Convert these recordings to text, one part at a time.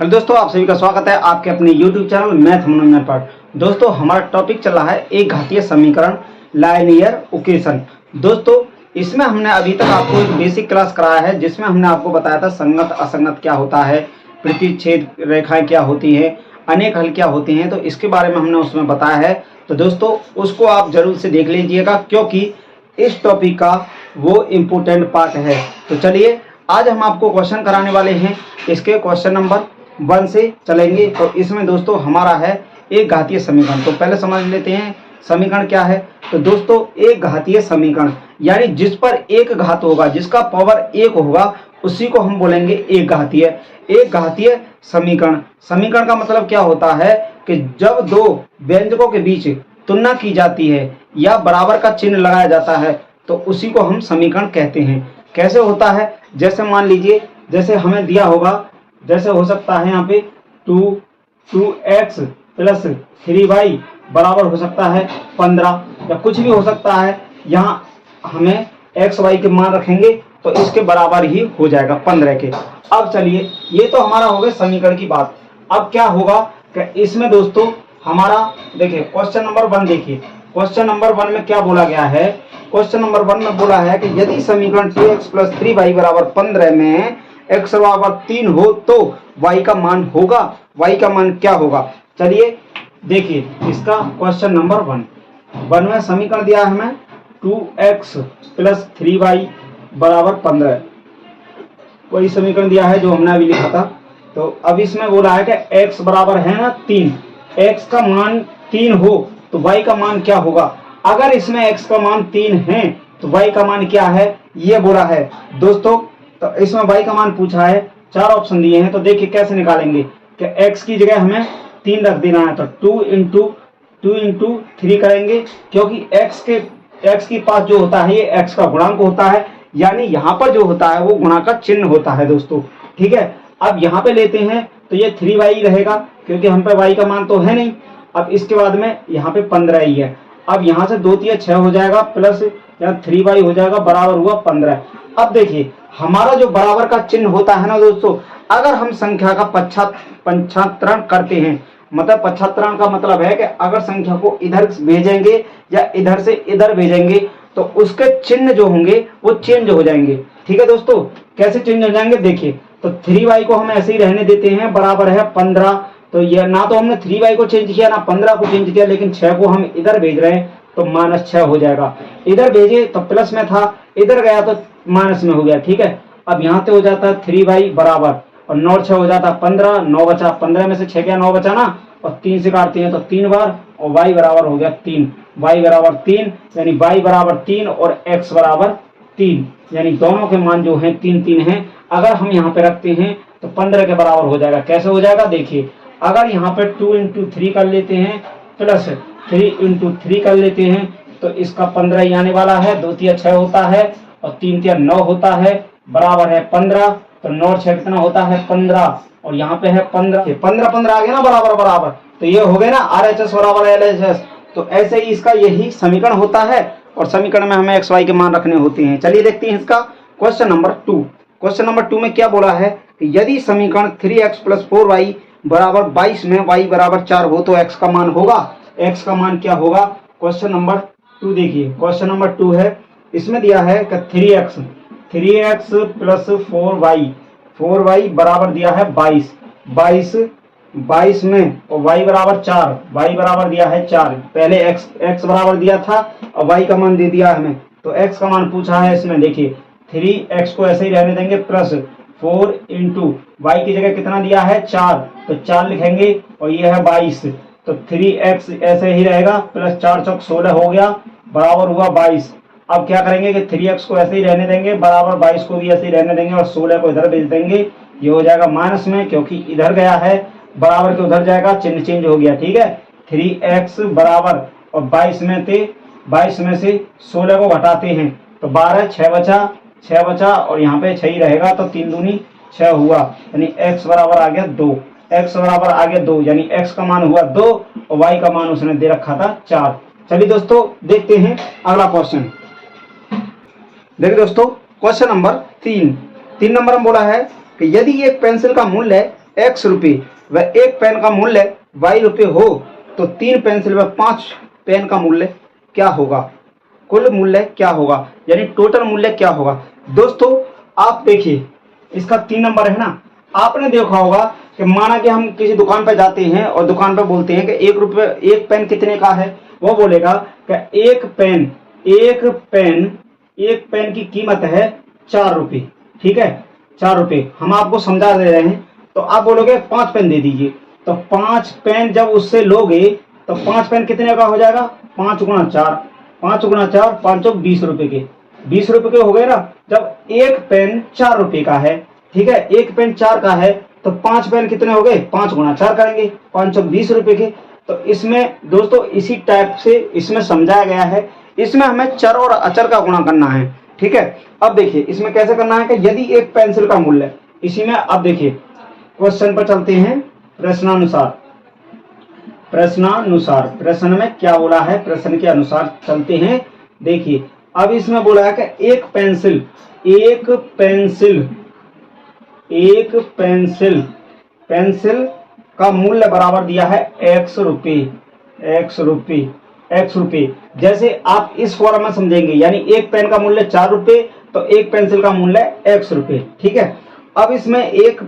Hello दोस्तों, आप सभी का स्वागत है आपके अपने YouTube चैनल मैथ मनोरंजन पर। दोस्तों, हमारा टॉपिक चल रहा है एक घातीय समीकरण लाइनियर इक्वेशन। दोस्तों, इसमें हमने अभी तक आपको एक बेसिक क्लास कराया है जिसमें हमने आपको बताया था संगत असंगत क्या होता है, प्रतिच्छेद रेखाएं क्या होती हैं, अनेक हल क्या होती हैं। तो इसके बारे में हमने उसमें बताया है। तो दोस्तों, उसको आप जरूर से देख लीजिएगा क्योंकि इस टॉपिक का वो इम्पोर्टेंट पार्ट है। तो चलिए, आज हम आपको क्वेश्चन कराने वाले हैं। इसके क्वेश्चन नंबर 1 से चलेंगे। तो इसमें दोस्तों हमारा है एक घातीय समीकरण। तो पहले समझ लेते हैं समीकरण क्या है। तो दोस्तों, एक घातीय समीकरण यानी जिस पर एक घात होगा, जिसका पावर 1 होगा, उसी को हम बोलेंगे एक घातीय। एक घातीय समीकरण, समीकरण का मतलब क्या होता है कि जब दो व्यंजकों के बीच तुलना की जाती है या बराबर का चिन्ह लगाया जाता है तो उसी को हम समीकरण कहते हैं। कैसे होता है, जैसे मान लीजिए, जैसे हमें दिया होगा, जैसे हो सकता है यहाँ पे 2x प्लस 3y बराबर हो सकता है 15 या कुछ भी हो सकता है। यहाँ हमें x y के मान रखेंगे तो इसके बराबर ही हो जाएगा 15 के। अब चलिए, ये तो हमारा हो गया समीकरण की बात। अब क्या होगा कि इसमें दोस्तों हमारा देखिए क्वेश्चन नंबर 1 देखिए। क्वेश्चन नंबर 1 में क्या बोला गया है। क्वेश्चन नंबर 1 में बोला है कि यदि समीकरण 2x प्लस 3y बराबर 15 में x बराबर 3 हो तो y का मान होगा। y का मान क्या होगा, चलिए देखिए इसका क्वेश्चन नंबर 1 में समीकरण दिया है हमें 2x प्लस 3y बराबर 15। वही समीकरण दिया है जो हमने अभी लिखा था। तो अब इसमें बोला है कि x बराबर है ना 3, x का मान 3 हो तो y का मान क्या होगा। अगर इसमें x का मान 3 है तो y का मान क्या है, ये बोला है दोस्तों। तो इसमें y का मान पूछा है, 4 ऑप्शन दिए हैं। तो देखिए कैसे निकालेंगे कि x की जगह हमें 3 रख देना है। तो 2 इंटू 3 करेंगे क्योंकि x के पास जो होता है ये x का गुणांक होता है, यानी यहाँ पर जो होता है वो गुणा का चिन्ह होता है दोस्तों। ठीक है, अब यहाँ पे लेते हैं तो ये 3y रहेगा क्योंकि हम पे y का मान तो है नहीं। अब इसके बाद में यहाँ पे 15 ही है। अब यहाँ से 2 3 6 हो जाएगा प्लस यहाँ 3y हो जाएगा, बराबर हुआ 15। अब देखिए हमारा जो बराबर का चिन्ह होता है ना दोस्तों, अगर हम संख्या का पच्छांतरण करते हैं, मतलब पच्छांतरण का मतलब है कि अगर संख्या को इधर भेजेंगे या इधर से इधर भेजेंगे तो उसके चिन्ह जो होंगे वो चेंज हो जाएंगे। ठीक है दोस्तों, कैसे चेंज हो जाएंगे देखिए। तो 3y को हम ऐसे ही रहने देते हैं, बराबर है 15। तो ये ना तो हमने 3y को चेंज किया ना 15 को चेंज किया, लेकिन 6 को हम इधर भेज रहे हैं तो -6 हो जाएगा। इधर भेजे तो प्लस में था, इधर गया तो माइनस में हो गया। ठीक है, अब यहाँ पे हो जाता है 3y बराबर और 9 6 हो जाता है 15, 9 बचा, 15 में से 6 गया 9 बचा ना, और 3 से काटते हैं तो 3 बार और y बराबर हो गया 3। y बराबर 3 यानी y बराबर 3 और x बराबर 3, यानी दोनों के मान जो हैं 3 3 हैं। अगर हम यहाँ पे रखते हैं तो 15 के बराबर हो जाएगा। कैसे हो जाएगा देखिए, अगर यहाँ पे 2 इंटू 3 कर लेते हैं प्लस 3 इंटू 3 कर लेते हैं तो इसका 15 ही आने वाला है। 2 3 6 होता है और 3 3 9 होता है, बराबर है 15। तो 9 6 कितना होता है 15 और यहाँ पे है 15 15 आ गया ना, बराबर बराबर। तो ये हो गए ना RHS बराबर LHS। तो ऐसे ही इसका यही समीकरण होता है और समीकरण में हमें XY के मान रखने होते हैं। चलिए देखते हैं इसका क्वेश्चन नंबर 2। क्वेश्चन नंबर 2 में क्या बोला है कि यदि समीकरण 3x प्लस 4y बराबर 22 में y बराबर 4 हो तो x का मान होगा। x का मान क्या होगा, क्वेश्चन नंबर 2 देखिए। क्वेश्चन नंबर 2 है, इसमें दिया है कि 3x प्लस 4y बराबर दिया है 22 में और y बराबर 4, y बराबर दिया है 4। पहले x बराबर दिया था और y का मान दे दिया हमें, तो x का मान पूछा है इसमें। देखिए 3x को ऐसे ही रहने देंगे प्लस 4 इंटू y की जगह कितना दिया है 4, तो 4 लिखेंगे और ये है 22। तो 3x ऐसे ही रहेगा प्लस 4 चौक 16 हो गया, बराबर हुआ 22। अब क्या करेंगे कि 3x को ऐसे ही रहने देंगे, बराबर 22 को भी ऐसे ही रहने देंगे और 16 को इधर भेज देंगे। ये हो जाएगा माइनस में क्योंकि इधर गया है, बराबर के उधर जाएगा, चिन्ह चेंज हो गया। ठीक है, 3x बराबर और 22 में से 16 को घटाते हैं तो 12, 6 बचा और यहाँ पे 6 ही रहेगा। तो 3 दूनी 6 हुआ, यानी x बराबर आ गया 2। x बराबर आ गया 2 यानी x का मान हुआ 2 और y का मान उसने दे रखा था 4। चलिए दोस्तों देखते हैं अगला क्वेश्चन। देखिए दोस्तों, क्वेश्चन नंबर 3 नंबर में बोला है कि यदि एक पेंसिल का मूल्य x रुपये व एक पेन का मूल्य y रुपये हो तो 3 पेंसिल व 5 पेन का मूल्य क्या होगा, कुल मूल्य क्या होगा, यानी टोटल मूल्य क्या होगा। दोस्तों आप देखिए इसका 3 नंबर है ना। आपने देखा होगा कि माना कि हम किसी दुकान पर जाते हैं और दुकान पर बोलते हैं कि 1 रुपये एक पेन कितने का है, वो बोलेगा कि एक पेन की कीमत है 4 रुपये। ठीक है, 4 रुपये हम आपको समझा दे रहे हैं। तो आप बोलोगे 5 पेन दे दीजिए, तो 5 पेन जब उससे लोगे तो 5 पेन कितने का हो जाएगा, 5 गुणा 4, 5 गुणा 4 5 चौक 20 रुपये के, 20 रुपये के हो गए ना। जब एक पेन 4 रुपये का है, ठीक है, एक पेन 4 का है तो 5 पेन कितने हो गए, 5 गुणा 4 करेंगे, 5 चौक 20 रुपये के। तो इसमें दोस्तों इसी टाइप से इसमें समझाया गया है। इसमें हमें चर और अचर का गुणा करना है। ठीक है, अब देखिए इसमें कैसे करना है कि यदि एक पेंसिल का मूल्य, इसी में अब देखिए क्वेश्चन पर चलते हैं। प्रश्नानुसार प्रश्न में क्या बोला है, प्रश्न के अनुसार चलते हैं। देखिए अब इसमें बोला है कि एक पेंसिल का मूल्य बराबर दिया है x रुपये। जैसे आप इस फॉर्म में समझेंगे, यानी एक पेन का मूल्य 4 रुपये तो एक पेंसिल का मूल्य x रुपये। ठीक है, अब इसमें एक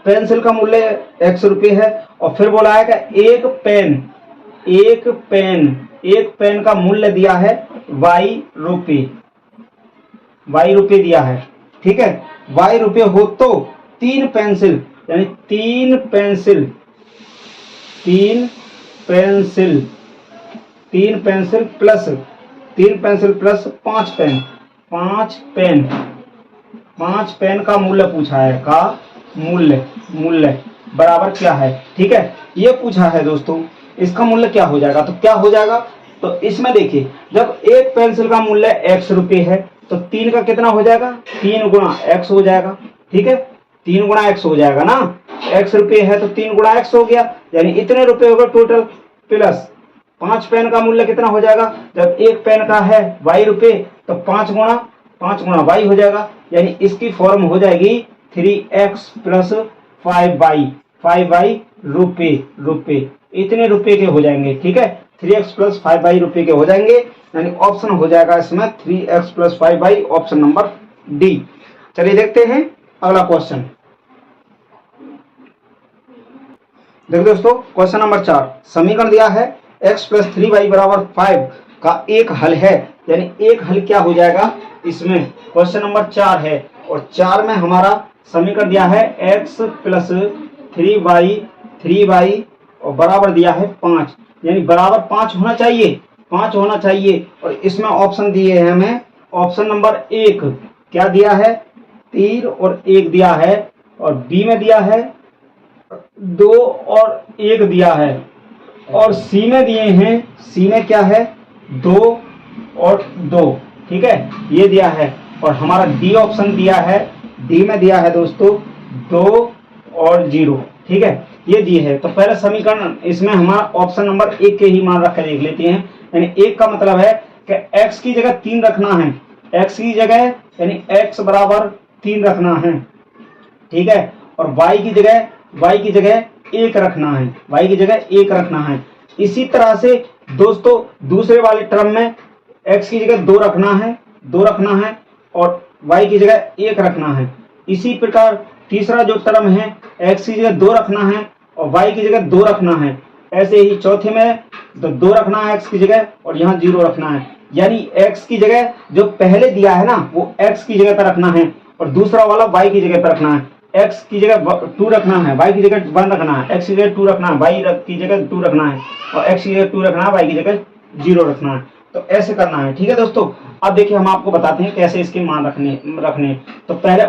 पेंसिल का मूल्य x रुपये है और फिर बोला है कि एक पेन का मूल्य दिया है y रुपये दिया है। ठीक है, y रुपये हो तो 3 पेंसिल, यानी 3 पेंसिल प्लस 5 पेन का मूल्य पूछा है, का मूल्य बराबर क्या है। ठीक है, ये पूछा है दोस्तों, इसका मूल्य क्या हो जाएगा, तो क्या हो जाएगा, तो इसमें देखिए जब एक पेंसिल का मूल्य x रुपये है तो 3 का कितना हो जाएगा, 3 गुणा x हो जाएगा। ठीक है, 3 गुणा x हो जाएगा ना, x रुपये है तो 3 गुणा x हो गया, यानी इतने रुपए होगा टोटल। प्लस 5 पेन का मूल्य कितना हो जाएगा, जब एक पेन का है y रुपये तो 5 गुणा y हो जाएगा, यानी इसकी फॉर्म हो जाएगी 3x प्लस 5y रुपये। इतने रुपए के हो जाएंगे। ठीक है, 3x प्लस 5y रुपये के हो जाएंगे, यानी ऑप्शन हो जाएगा इसमें 3x plus 5y, option number D. चलिए देखते हैं अगला क्वेश्चन। देखो दोस्तों क्वेश्चन नंबर 4, समीकरण दिया है x प्लस 3y बराबर 5 का एक हल है, यानी एक हल क्या हो जाएगा, इसमें क्वेश्चन नंबर 4 है और 4 में हमारा समीकरण दिया है x प्लस 3y और बराबर दिया है 5, यानी बराबर 5 होना चाहिए। और इसमें ऑप्शन दिए हैं हमें, ऑप्शन नंबर 1 क्या दिया है, 3 और 1 दिया है, और बी में दिया है 2 और 1 दिया है, और सी में दिए हैं, सी में क्या है 2 और 2। ठीक है, ये दिया है, और हमारा डी ऑप्शन दिया है, डी में दिया है दोस्तों 2 और 0। ठीक है, ये दिए है। तो पहला समीकरण इसमें हमारा ऑप्शन नंबर 1 के ही मान रख कर देख लेते हैं, यानी 1 का मतलब है कि x की जगह 3 रखना है, x की जगह यानी x बराबर 3 रखना है। ठीक है, और y की जगह 1 रखना है, इसी तरह से दोस्तों दूसरे वाले टर्म में x की जगह 2 रखना है और y की जगह 1 रखना है। इसी प्रकार तीसरा जो टर्म है x की जगह 2 रखना है और y की जगह 2 रखना है। ऐसे ही चौथे में तो 2 रखना है x की जगह और यहाँ 0 रखना है, यानी x की जगह जो पहले दिया है ना वो x की जगह पर रखना है और दूसरा वाला y की जगह पर रखना है। x की जगह 2 रखना है, y की जगह 1 रखना है, x की जगह 2 रखना है, y की जगह 2 रखना है, और x की जगह 2 रखना है, y की जगह 0 रखना है। तो ऐसे करना है। ठीक है दोस्तों, अब देखिए हम आपको बताते हैं कैसे इसके मान रखने। तो पहले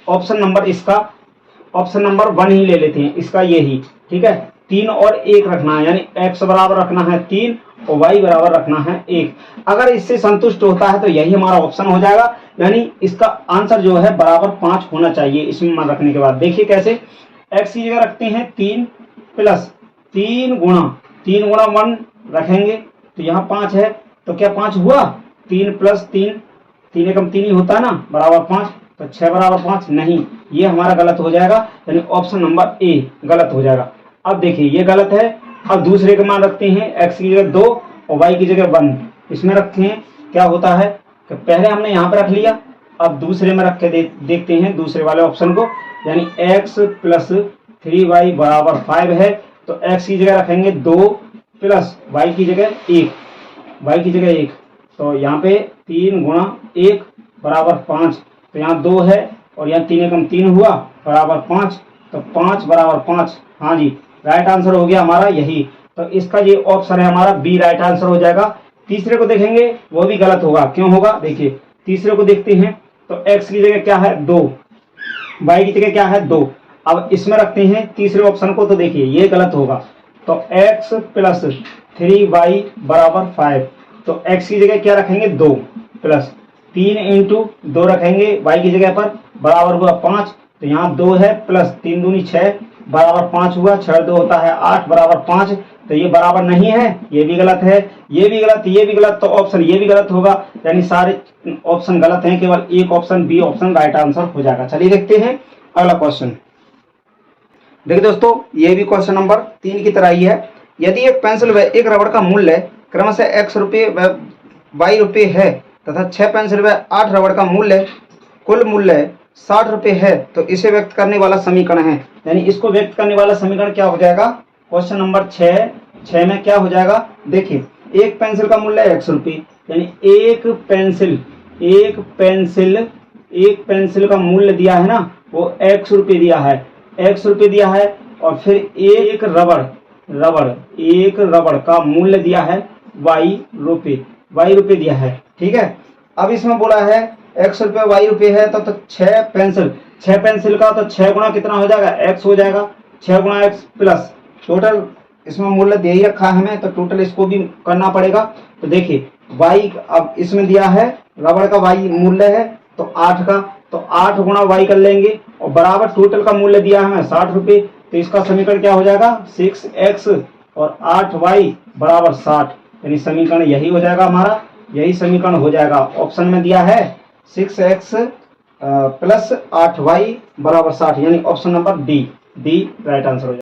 ऑप्शन नंबर इसका ऑप्शन नंबर 1 ही ले लेते हैं, इसका ये ही। ठीक है, 3 और 1 रखना है, यानी x बराबर रखना है 3 और y बराबर रखना है 1। अगर इससे संतुष्ट होता है तो यही हमारा ऑप्शन हो जाएगा, यानी इसका आंसर जो है बराबर 5 होना चाहिए इसमें मान रखने के बाद। देखिए कैसे, x की जगह रखते हैं 3 प्लस 3 गुणा 1 रखेंगे तो यहाँ 5 है, तो क्या 5 हुआ, 3 प्लस 3 3 एकम 3 ही होता है ना, बराबर 5। तो 6 बराबर 5 नहीं, ये हमारा गलत हो जाएगा, यानी ऑप्शन नंबर ए गलत हो जाएगा। अब देखिए ये गलत है। अब दूसरे के मान रखते हैं, x की जगह 2 और y की जगह 1, इसमें रखते हैं। क्या होता है कि पहले हमने यहाँ पे रख लिया, अब दूसरे में रख के देखते हैं दूसरे वाले ऑप्शन को, यानी x प्लस 3y बराबर 5 है, तो x की जगह रखेंगे 2 प्लस y की जगह 1, तो यहाँ पे 3 गुणा 1 बराबर 5, तो यहाँ 2 है और यहाँ 3 एकम 3 हुआ बराबर 5, तो 5 बराबर 5। हाँ जी, राइट आंसर हो गया हमारा यही। तो इसका ये ऑप्शन है हमारा बी राइट आंसर हो जाएगा। तीसरे को देखेंगे वो भी गलत होगा, क्यों होगा देखिए, तीसरे को देखते हैं तो x की जगह क्या है 2, y की जगह क्या है 2। अब इसमें रखते हैं तीसरे ऑप्शन को, तो देखिए ये गलत होगा, तो x प्लस 3y बराबर 5, तो x की जगह क्या रखेंगे 2 प्लस 3 इंटू 2 रखेंगे y की जगह पर बराबर हुआ 5, तो यहाँ 2 है प्लस 3 दूनी 6 बराबर 5 हुआ, 6 2 होता है 8 बराबर 5, तो ये बराबर नहीं है, ये भी गलत है, ये भी गलत, ये भी गलत, तो ऑप्शन ये भी गलत होगा, यानी सारे ऑप्शन गलत हैं, केवल एक option B option right answer हो जाएगा। चलिए देखते हैं अगला क्वेश्चन। देखिए दोस्तों, ये भी क्वेश्चन नंबर 3 की तरह ही है। यदि एक पेंसिल व एक रबड़ का मूल्य क्रमशः x रुपये व y रुपये है तथा 6 पेंसिल व 8 रबड़ का मूल्य कुल मूल्य 60 रुपये है, तो इसे व्यक्त करने वाला समीकरण है। यानी इसको व्यक्त करने वाला समीकरण क्या हो जाएगा, क्वेश्चन नंबर 6 में क्या हो जाएगा, देखिए एक पेंसिल का मूल्य है x रुपये, यानी एक पेंसिल का मूल्य दिया है ना, वो x रुपये दिया है, और फिर एक रबड़ का मूल्य दिया है y रुपये दिया है। ठीक है, अब इसमें बोला है x रुपये y रुपये है, तो 6 पेंसिल का तो 6 गुना कितना हो जाएगा x हो जाएगा, 6 गुना x प्लस टोटल इसमें मूल्य दे ही रखा है हमें, तो टोटल इसको भी करना पड़ेगा। तो देखिए y अब इसमें दिया है रबड़ का y मूल्य है तो 8 का, तो 8 गुना y कर लेंगे और बराबर टोटल का मूल्य दिया है हमें 60 रुपये, तो इसका समीकरण क्या हो जाएगा 6x और 8y बराबर 60, यानी समीकरण यही हो जाएगा हमारा, यही समीकरण हो जाएगा। ऑप्शन में दिया है 6x प्लस 8y बराबर 60, यानी option number D right answer हो जाएगा।